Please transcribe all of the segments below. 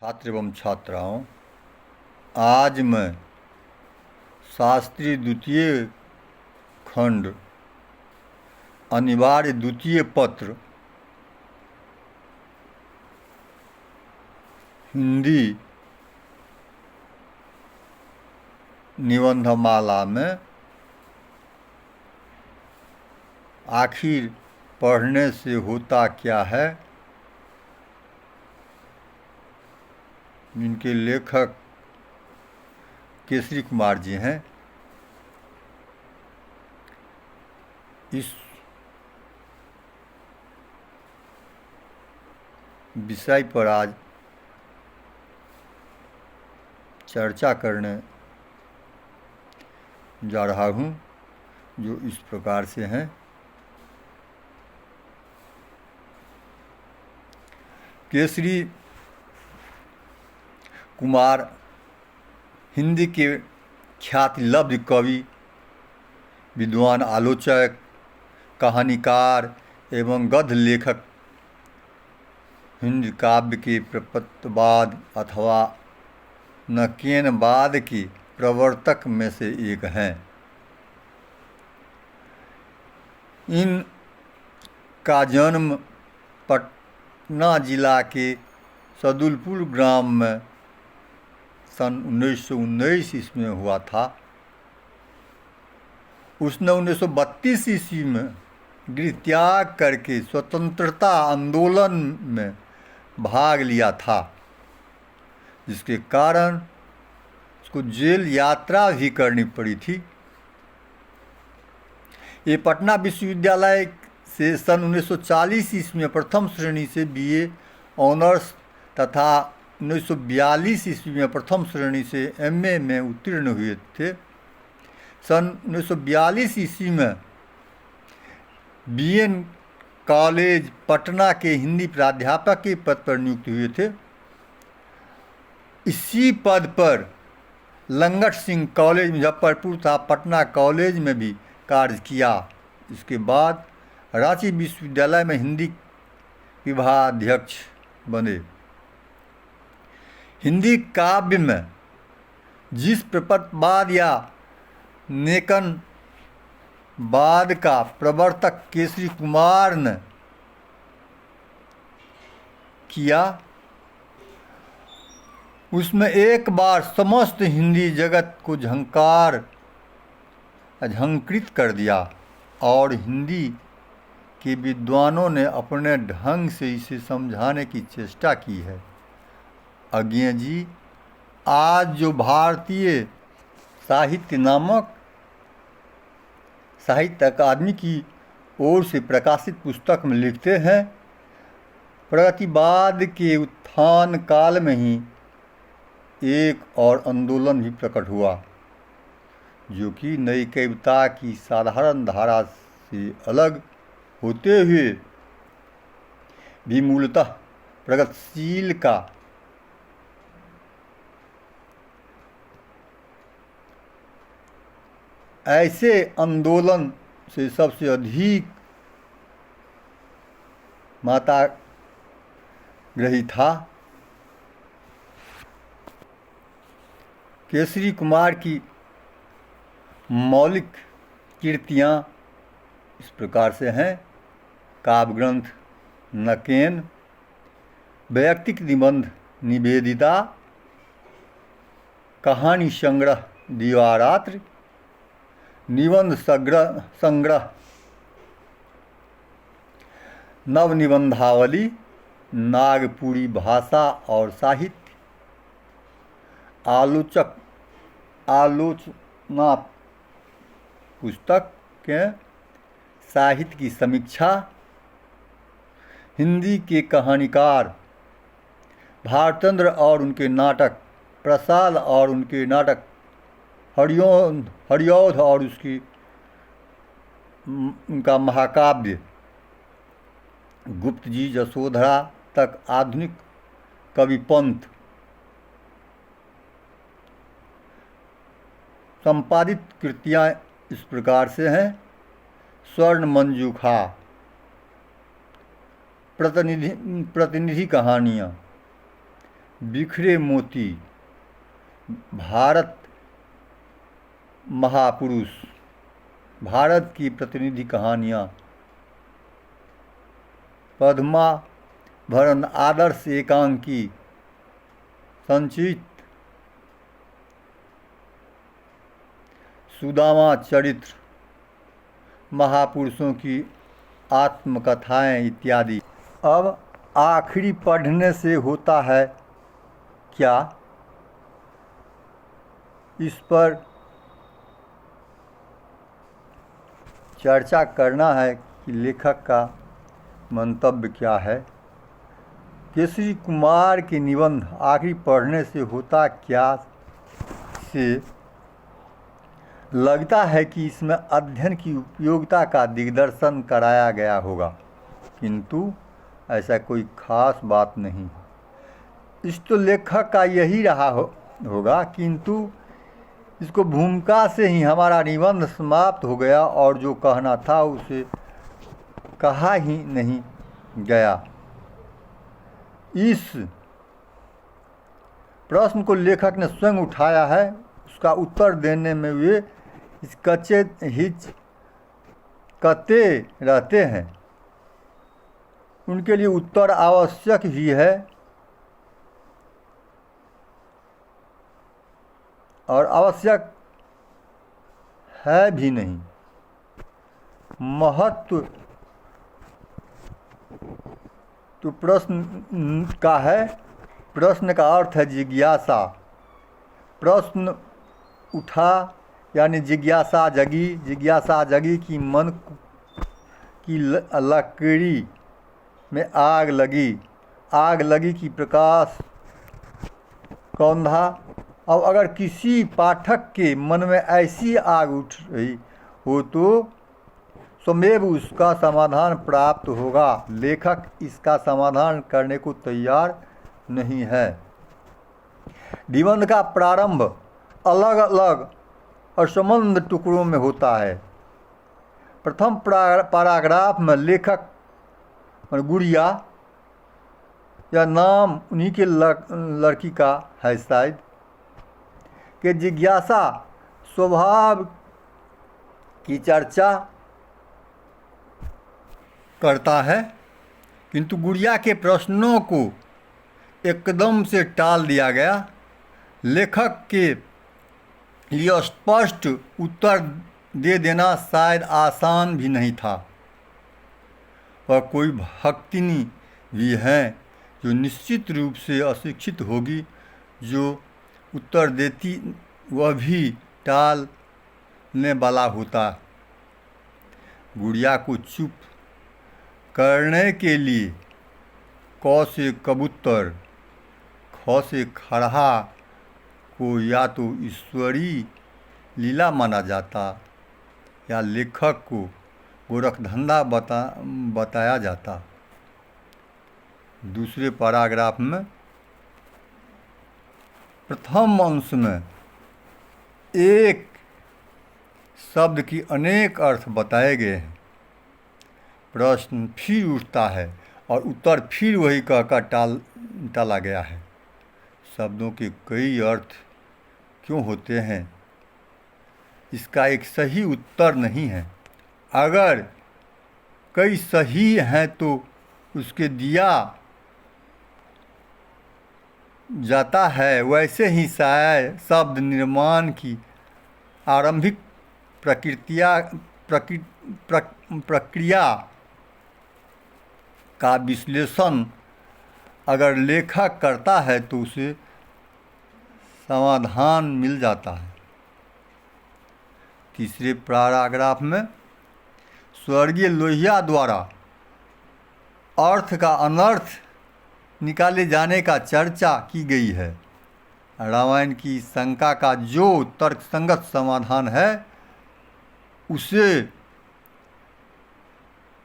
छात्र एवं छात्राओं, आज मैं शास्त्री द्वितीय खंड अनिवार्य द्वितीय पत्र हिंदी निबंधमाला में आखिर पढ़ने से होता क्या है, जिनके लेखक केसरी कुमार जी हैं, इस विषय पर आज चर्चा करने जा रहा हूँ, जो इस प्रकार से हैं। केसरी कुमार हिंदी के ख्यातिलब्ध कवि, विद्वान आलोचक, कहानीकार एवं गद्य लेखक, हिंदी काव्य के प्रपत्तिवाद अथवा नकेनवाद के प्रवर्तक में से एक हैं। इनका जन्म पटना जिला के सदुलपुर ग्राम में सन 1919 ईस्वी में हुआ था। उसने 1932 ईस्वी में गृह त्याग करके स्वतंत्रता आंदोलन में भाग लिया था, जिसके कारण उसको जेल यात्रा भी करनी पड़ी थी। ये पटना विश्वविद्यालय से सन 1940 ईस्वी में प्रथम श्रेणी से बीए ऑनर्स तथा 1942 ईस्वी में प्रथम श्रेणी से एमए में उत्तीर्ण हुए थे। सन 1942 ईस्वी में बीएन कॉलेज पटना के हिंदी प्राध्यापक के पद पर नियुक्त हुए थे। इसी पद पर लंगट सिंह कॉलेज मुजफ्फरपुर तथा पटना कॉलेज में भी कार्य किया। इसके बाद रांची विश्वविद्यालय में हिंदी विभागाध्यक्ष बने। हिंदी काव्य में जिस प्रपत्तिवाद या नेकनवाद का प्रवर्तक केसरी कुमार ने किया, उसमें एक बार समस्त हिंदी जगत को झंकृत कर दिया और हिंदी के विद्वानों ने अपने ढंग से इसे समझाने की चेष्टा की है। अज्ञे जी आज जो भारतीय साहित्य नामक साहित्य अकादमी की ओर से प्रकाशित पुस्तक में लिखते हैं, प्रगतिवाद के उत्थान काल में ही एक और आंदोलन भी प्रकट हुआ, जो कि नई कविता की साधारण धारा से अलग होते हुए भी मूलतः प्रगतिशील का ऐसे आंदोलन से सबसे अधिक माताग्रही था। केसरी कुमार की मौलिक कृतियाँ इस प्रकार से हैं: काव्य ग्रंथ नकेन, वैयक्तिक निबंध निवेदिता, कहानी संग्रह दीवारात्र, निबंध संग्रह नवनिबंधावली, नागपुरी भाषा और साहित्य, आलोचना पुस्तक के साहित्य की समीक्षा, हिंदी के कहानीकार भारतेंद्र और उनके नाटक प्रसाद और उनके नाटक हरिऔध और उनका महाकाव्य गुप्त जी यशोधरा तक आधुनिक कवि पंथ, संपादित कृतियाँ इस प्रकार से हैं: स्वर्ण मंजूखा, प्रतिनिधि कहानियाँ, बिखरे मोती, भारत महापुरुष, भारत की प्रतिनिधि कहानियाँ, पद्मा भरण आदर्श एकांकी, संचित सुदामा चरित्र, महापुरुषों की आत्मकथाएं इत्यादि। अब आखिरी पढ़ने से होता है क्या, इस पर चर्चा करना है कि लेखक का मंतव्य क्या है। केसरी कुमार के निबंध आखिरी पढ़ने से होता क्या से लगता है कि इसमें अध्ययन की उपयोगिता का दिग्दर्शन कराया गया होगा, किंतु ऐसा कोई खास बात नहीं। इस तो लेखक का यही रहा होगा, किंतु इसको भूमिका से ही हमारा निबंध समाप्त हो गया और जो कहना था उसे कहा ही नहीं गया। इस प्रश्न को लेखक ने स्वयं उठाया है, उसका उत्तर देने में वे हिचकते रहते हैं। उनके लिए उत्तर आवश्यक ही है और आवश्यक है भी नहीं। महत्व तो प्रश्न का है, प्रश्न का अर्थ है जिज्ञासा। प्रश्न उठा यानी जिज्ञासा जगी कि मन की लकड़ी में आग लगी कि प्रकाश कौंधा। अब अगर किसी पाठक के मन में ऐसी आग उठ रही हो तो स्वमेव उसका समाधान प्राप्त होगा। लेखक इसका समाधान करने को तैयार नहीं है। निबंध का प्रारंभ अलग अलग असंबद्ध टुकड़ों में होता है। प्रथम पैराग्राफ में लेखक गुड़िया, यह नाम उन्हीं के लड़की का है शायद, के जिज्ञासा स्वभाव की चर्चा करता है, किंतु गुड़िया के प्रश्नों को एकदम से टाल दिया गया। लेखक के लिए स्पष्ट उत्तर दे देना शायद आसान भी नहीं था। वह कोई भक्तिनी भी हैं जो निश्चित रूप से अशिक्षित होगी, जो उत्तर देती वह भी टालने वाला होता। गुड़िया को चुप करने के लिए क से कबूतर, ख से खरहा को या तो ईश्वरीय लीला माना जाता या लेखक को गोरखधंधा बताया जाता। दूसरे पैराग्राफ में प्रथम अंश में एक शब्द की अनेक अर्थ बताए गए हैं। प्रश्न फिर उठता है और उत्तर फिर वही कहकर टाला गया है। शब्दों के कई अर्थ क्यों होते हैं, इसका एक सही उत्तर नहीं है। अगर कई सही हैं तो उसके दिया जाता है। वैसे ही शायद शब्द निर्माण की आरंभिक प्रक्रिया का विश्लेषण अगर लेखक करता है तो उसे समाधान मिल जाता है। तीसरे पैराग्राफ में स्वर्गीय लोहिया द्वारा अर्थ का अनर्थ निकाले जाने का चर्चा की गई है। रामायण की शंका का जो तर्कसंगत समाधान है उसे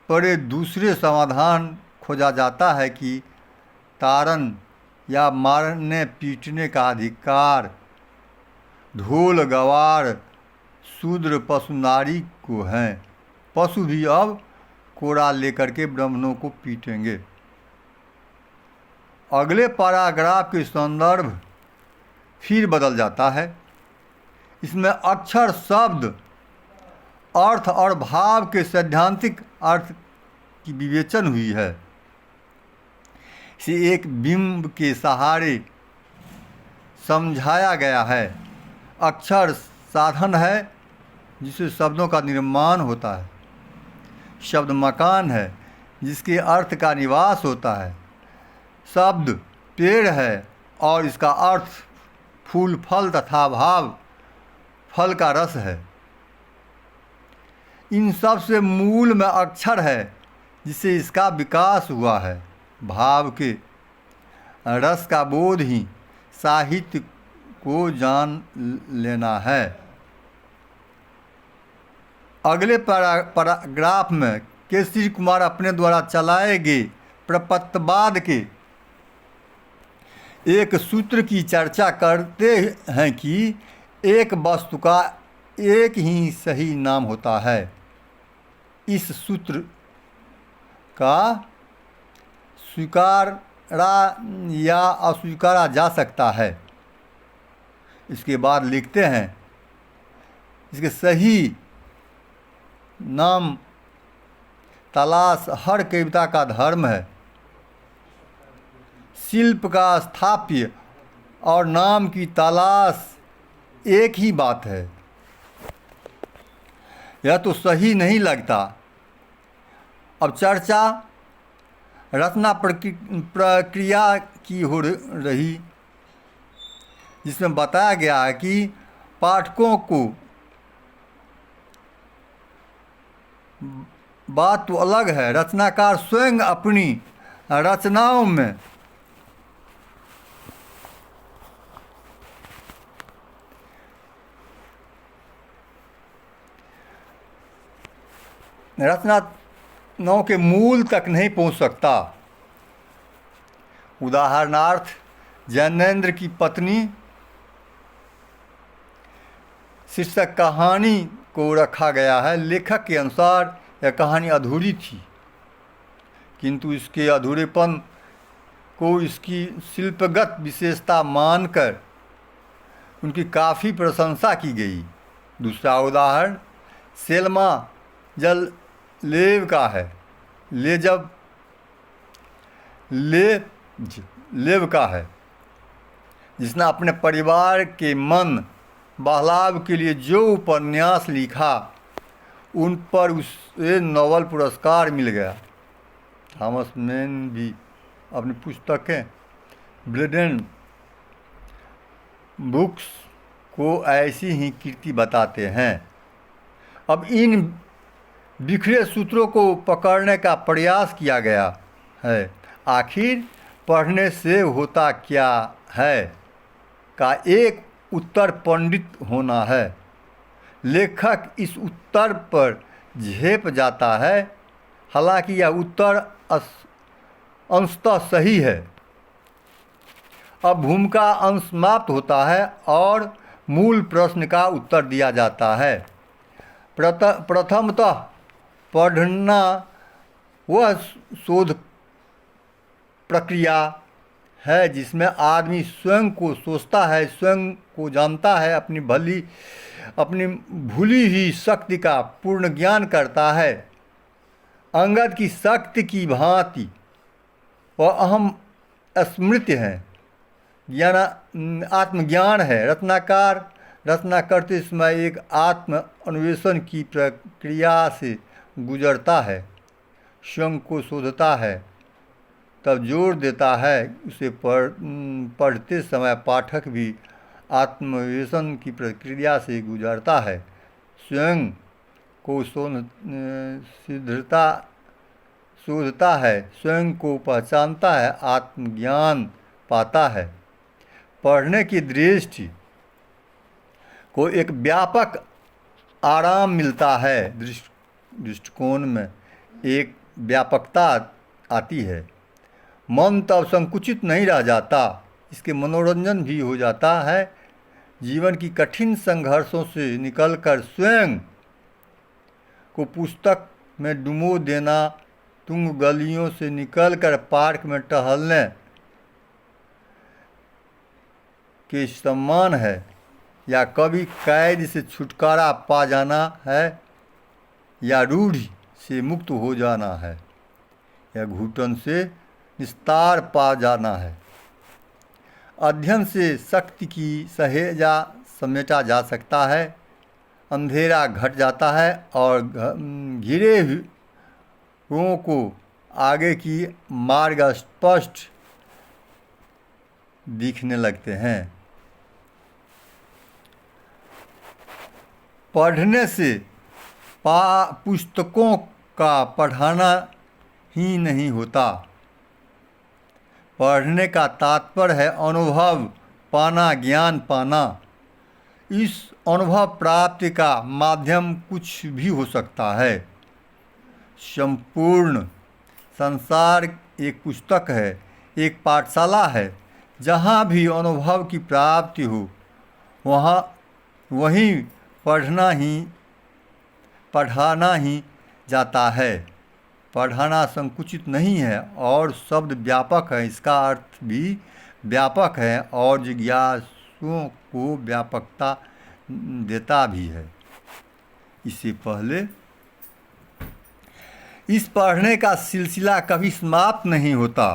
परे दूसरे समाधान खोजा जाता है कि तारन या मारने पीटने का अधिकार ढोल गवार शूद्र पशु नारी को हैं। पशु भी अब कोड़ा लेकर के ब्राह्मणों को पीटेंगे। अगले पैराग्राफ के संदर्भ फिर बदल जाता है। इसमें अक्षर, शब्द, अर्थ और भाव के सैद्धांतिक अर्थ की विवेचन हुई है। इसे एक बिंब के सहारे समझाया गया है। अक्षर साधन है जिससे शब्दों का निर्माण होता है। शब्द मकान है जिसके अर्थ का निवास होता है। शब्द पेड़ है और इसका अर्थ फूल, फल तथा भाव फल का रस है। इन सब से मूल में अक्षर है जिससे इसका विकास हुआ है। भाव के रस का बोध ही साहित्य को जान लेना है। अगले पैराग्राफ में केसरी कुमार अपने द्वारा चलाए गए प्रपत्तवाद के एक सूत्र की चर्चा करते हैं कि एक वस्तु का एक ही सही नाम होता है। इस सूत्र का स्वीकारा या अस्वीकारा जा सकता है। इसके बाद लिखते हैं, इसके सही नाम तलाश हर कविता का धर्म है। शिल्प का स्थाप्य और नाम की तलाश एक ही बात है। यह तो सही नहीं लगता। अब चर्चा रचना प्रक्रिया की हो रही, जिसमें बताया गया है कि पाठकों को बात तो अलग है, रचनाकार स्वयं अपनी रचनाओं में रचनाओं के मूल तक नहीं पहुंच सकता। उदाहरणार्थ, जैनेन्द्र की पत्नी शीर्षक कहानी को रखा गया है। लेखक के अनुसार यह कहानी अधूरी थी, किंतु इसके अधूरेपन को इसकी शिल्पगत विशेषता मानकर उनकी काफ़ी प्रशंसा की गई। दूसरा उदाहरण सेल्मा जलेव का है। लेव का है, जिसने अपने परिवार के मन बहलाव के लिए जो उपन्यास लिखा, उन पर उसे नोबेल पुरस्कार मिल गया। थॉमस मैन भी अपनी पुस्तकें ब्लेडेन बुक्स को ऐसी ही कीर्ति बताते हैं। अब इन बिखरे सूत्रों को पकड़ने का प्रयास किया गया है। आखिर पढ़ने से होता क्या है का एक उत्तर पंडित होना है। लेखक इस उत्तर पर झेप जाता है, हालांकि यह उत्तर अंशतः सही है। अब भूमिका अंश समाप्त होता है और मूल प्रश्न का उत्तर दिया जाता है। प्रथमतः पढ़ना वह शोध प्रक्रिया है जिसमें आदमी स्वयं को सोचता है, स्वयं को जानता है, अपनी भूली हुई शक्ति का पूर्ण ज्ञान करता है। अंगद की शक्ति की भांति वह अहम स्मृति है, आत्मज्ञान है। रचनाकार रचना करते समय एक आत्म अन्वेषण की प्रक्रिया से गुजरता है, स्वयं को शोधता है, तब जोर देता है। उसे पढ़ते समय पाठक भी आत्मन्वेषण की प्रक्रिया से गुजरता है, स्वयं को शोधता है, स्वयं को पहचानता है, आत्मज्ञान पाता है। पढ़ने की दृष्टि को एक व्यापक आराम मिलता है। दृष्टिकोण में एक व्यापकता आती है। मन तब संकुचित नहीं रह जाता, इसके मनोरंजन भी हो जाता है। जीवन की कठिन संघर्षों से निकलकर स्वयं को पुस्तक में डुबो देना, तुंग गलियों से निकलकर पार्क में टहलने के समान है, या कभी कैद से छुटकारा पा जाना है, या रूढ़ि से मुक्त हो जाना है, या घुटन से निस्तार पा जाना है। अध्ययन से शक्ति की सहेजा समेटा जा सकता है, अंधेरा घट जाता है और घिरे हुओं को आगे की मार्ग स्पष्ट दिखने लगते हैं। पढ़ने से पुस्तकों का पढ़ाना ही नहीं होता। पढ़ने का तात्पर्य है अनुभव पाना, ज्ञान पाना। इस अनुभव प्राप्ति का माध्यम कुछ भी हो सकता है। संपूर्ण संसार एक पुस्तक है, एक पाठशाला है। जहाँ भी अनुभव की प्राप्ति हो वहीं पढ़ाना ही जाता है। पढ़ाना संकुचित नहीं है और शब्द व्यापक है, इसका अर्थ भी व्यापक है और जिज्ञासुओं को व्यापकता देता भी है। इससे पहले इस पढ़ने का सिलसिला कभी समाप्त नहीं होता।